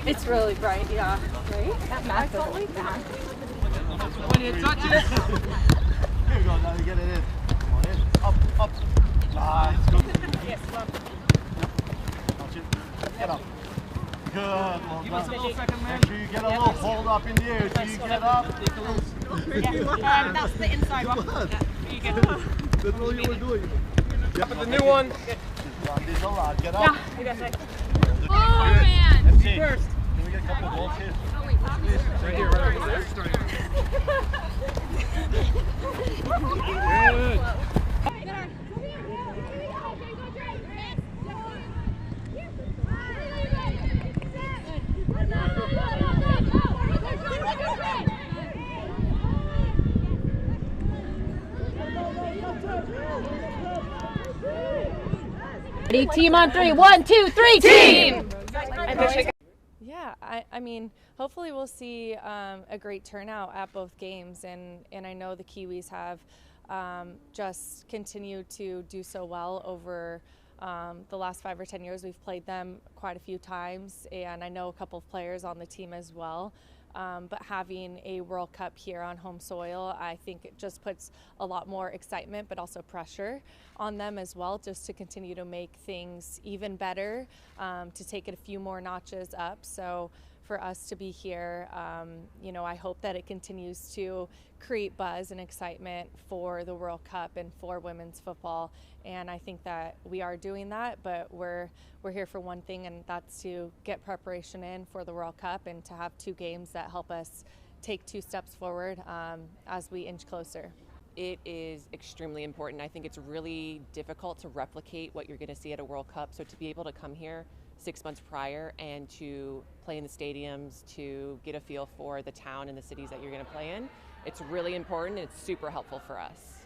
It's really bright, yeah. Right? That map felt like that. When you touch it. Here we go, now you get it in. Come on in. Up. Nice. Yes, love. Touch it. Get up. Good. Well Give us a little second, man. Make sure you get a little hold up in the air. So you get up. Yeah, that's the inside one. Yeah, you get it. That's all you were doing. Up at the new one. This a lot. Get up. Yeah, you got it. Oh man! Let's see. First. Can we get a couple of balls here? Right here, right over there. Good. Ready, team on three. 1, 2, 3, team! Yeah, I mean, hopefully we'll see a great turnout at both games, and I know the Kiwis have just continued to do so well over the last 5 or 10 years. We've played them quite a few times, and I know a couple of players on the team as well. But having a World Cup here on home soil, I think it just puts a lot more excitement, but also pressure on them as well, just to continue to make things even better, to take it a few more notches up. So for us to be here, you know, I hope that it continues to create buzz and excitement for the World Cup and for women's football. And I think that we are doing that, but we're here for one thing, and that's to get preparation in for the World Cup and to have 2 games that help us take 2 steps forward as we inch closer. It is extremely important. I think it's really difficult to replicate what you're going to see at a World Cup. So to be able to come here 6 months prior and to play in the stadiums, to get a feel for the town and the cities that you're going to play in, it's really important and it's super helpful for us.